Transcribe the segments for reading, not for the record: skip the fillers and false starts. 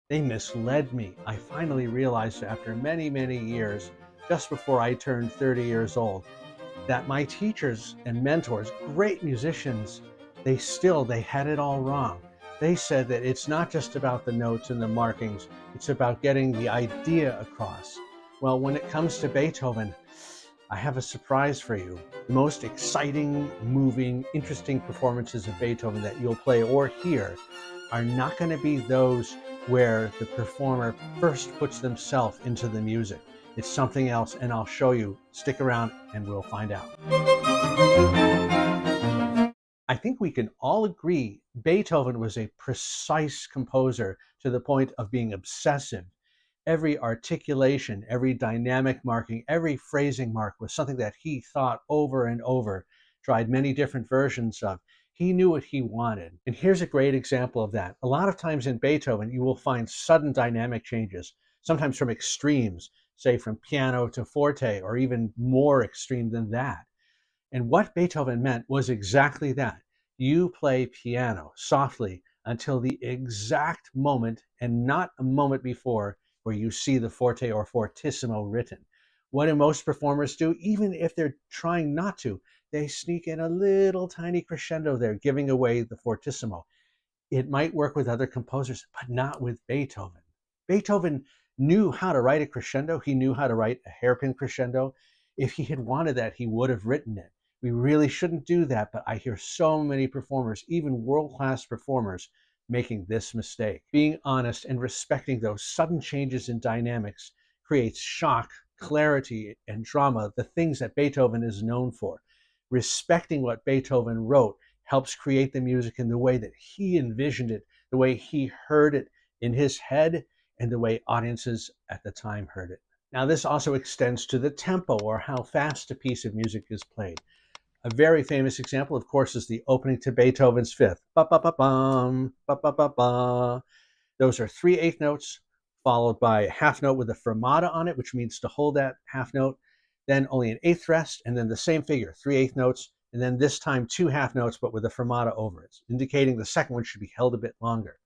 They misled me. I finally realized after many, many years, just before I turned 30 years old, that my teachers and mentors, great musicians, they had it all wrong. They said that it's not just about the notes and the markings, it's about getting the idea across. Well, when it comes to Beethoven, I have a surprise for you. The most exciting, moving, interesting performances of Beethoven that you'll play or hear are not going to be those where the performer first puts themselves into the music. It's something else, and I'll show you. Stick around and we'll find out. I think we can all agree Beethoven was a precise composer to the point of being obsessive. Every articulation, every dynamic marking, every phrasing mark was something that he thought over and over, tried many different versions of. He knew what he wanted. And here's a great example of that. A lot of times in Beethoven, you will find sudden dynamic changes, sometimes from extremes, say from piano to forte, or even more extreme than that. And what Beethoven meant was exactly that. You play piano softly until the exact moment and not a moment before where you see the forte or fortissimo written. What do most performers do? Even if they're trying not to, they sneak in a little tiny crescendo there, giving away the fortissimo. It might work with other composers, but not with Beethoven. Beethoven knew how to write a crescendo. He knew how to write a hairpin crescendo. If he had wanted that, he would have written it. We really shouldn't do that, but I hear so many performers, even world-class performers, making this mistake. Being honest and respecting those sudden changes in dynamics creates shock, clarity, and drama, the things that Beethoven is known for. Respecting what Beethoven wrote helps create the music in the way that he envisioned it, the way he heard it in his head, and the way audiences at the time heard it. Now, this also extends to the tempo, or how fast a piece of music is played. A very famous example, of course, is the opening to Beethoven's Fifth. Ba ba ba bum, ba ba ba ba. Those are 3/8 notes, followed by a half note with a fermata on it, which means to hold that half note, then only an eighth rest, and then the same figure, 3/8 notes, and then this time 2 half notes, but with a fermata over it, indicating the second one should be held a bit longer.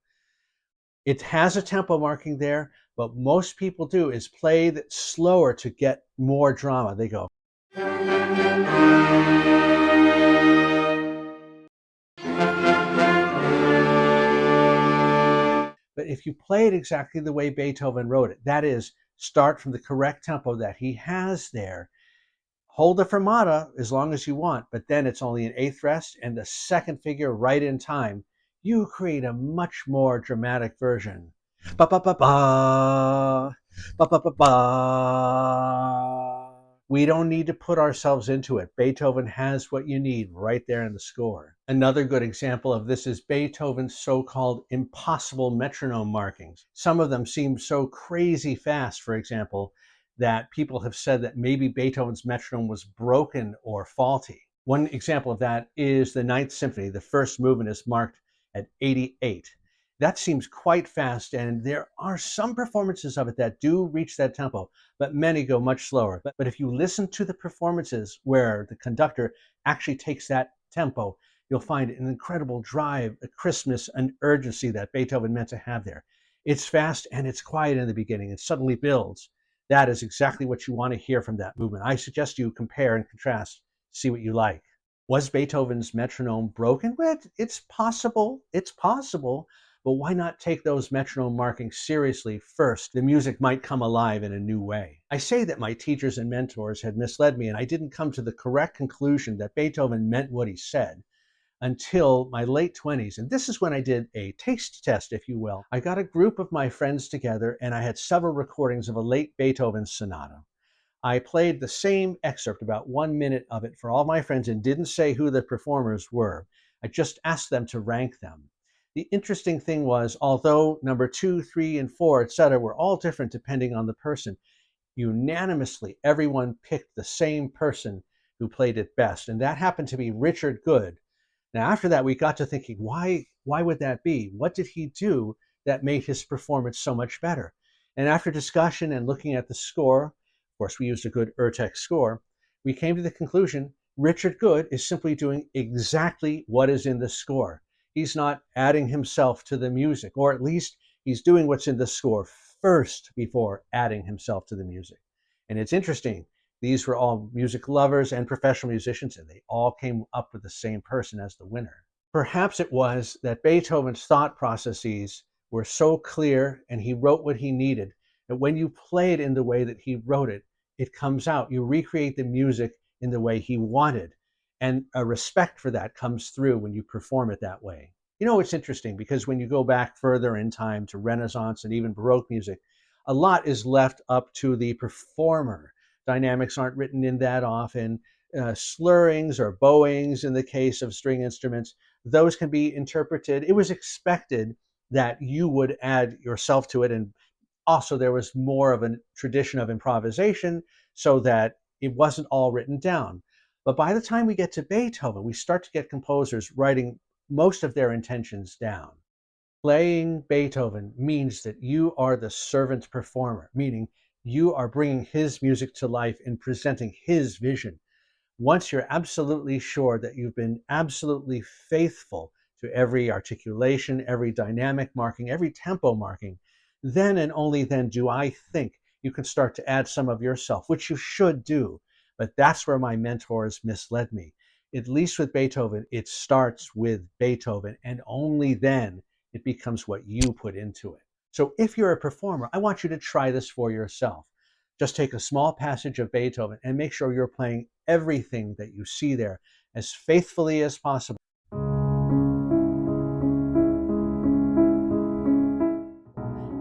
It has a tempo marking there, but most people do is play that slower to get more drama. They go. But if you play it exactly the way Beethoven wrote it, that is, start from the correct tempo that he has there, hold the fermata as long as you want, but then it's only an eighth rest and the second figure right in time, you create a much more dramatic version. Ba ba ba ba, ba ba ba ba. We don't need to put ourselves into it. Beethoven has what you need right there in the score. Another good example of this is Beethoven's so-called impossible metronome markings. Some of them seem so crazy fast, for example, that people have said that maybe Beethoven's metronome was broken or faulty. One example of that is the Ninth Symphony. The first movement is marked at 88. That seems quite fast, and there are some performances of it that do reach that tempo, but many go much slower. But if you listen to the performances where the conductor actually takes that tempo, you'll find an incredible drive, a crispness, an urgency that Beethoven meant to have there. It's fast and it's quiet in the beginning and suddenly builds. That is exactly what you want to hear from that movement. I suggest you compare and contrast, see what you like. Was Beethoven's metronome broken? Well, it's possible. It's possible. But why not take those metronome markings seriously first? The music might come alive in a new way. I say that my teachers and mentors had misled me, and I didn't come to the correct conclusion that Beethoven meant what he said until my late 20s. And this is when I did a taste test, if you will. I got a group of my friends together, and I had several recordings of a late Beethoven sonata. I played the same excerpt, about 1 minute of it, for all my friends and didn't say who the performers were. I just asked them to rank them. The interesting thing was, although number 2, 3, and 4, etc., were all different depending on the person, unanimously everyone picked the same person who played it best, and that happened to be Richard Good. Now, after that, we got to thinking, why would that be? What did he do that made his performance so much better? And after discussion and looking at the score, of course, we used a good Urtext score, we came to the conclusion Richard Good is simply doing exactly what is in the score. He's not adding himself to the music, or at least He's doing what's in the score first before adding himself to the music. And it's interesting. These were all music lovers and professional musicians, and they all came up with the same person as the winner. Perhaps it was that Beethoven's thought processes were so clear and he wrote what he needed that when you play it in the way that he wrote it, it comes out. You recreate the music in the way he wanted. And a respect for that comes through when you perform it that way. You know, it's interesting because when you go back further in time to Renaissance and even Baroque music, a lot is left up to the performer. Dynamics aren't written in that often. Slurrings or bowings in the case of string instruments, those can be interpreted. It was expected that you would add yourself to it. And also, there was more of a tradition of improvisation so that it wasn't all written down. But by the time we get to Beethoven, we start to get composers writing most of their intentions down. Playing Beethoven means that you are the servant performer, meaning you are bringing his music to life and presenting his vision. Once you're absolutely sure that you've been absolutely faithful to every articulation, every dynamic marking, every tempo marking, then and only then do I think you can start to add some of yourself, which you should do. But that's where my mentors misled me. At least with Beethoven, it starts with Beethoven, and only then it becomes what you put into it. So if you're a performer, I want you to try this for yourself. Just take a small passage of Beethoven and make sure you're playing everything that you see there as faithfully as possible.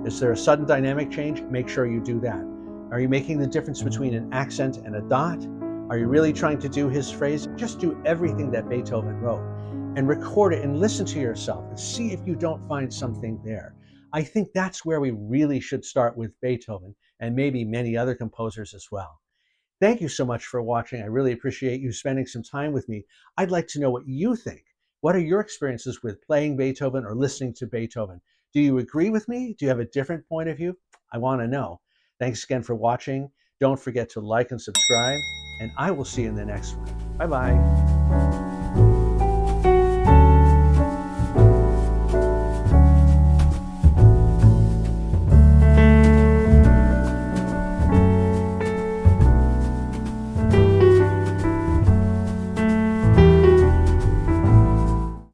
Is there a sudden dynamic change? Make sure you do that. Are you making the difference between an accent and a dot? Are you really trying to do his phrase? Just do everything that Beethoven wrote and record it and listen to yourself and see if you don't find something there. I think that's where we really should start with Beethoven and maybe many other composers as well. Thank you so much for watching. I really appreciate you spending some time with me. I'd like to know what you think. What are your experiences with playing Beethoven or listening to Beethoven? Do you agree with me? Do you have a different point of view? I want to know. Thanks again for watching. Don't forget to like and subscribe, and I will see you in the next one. Bye-bye.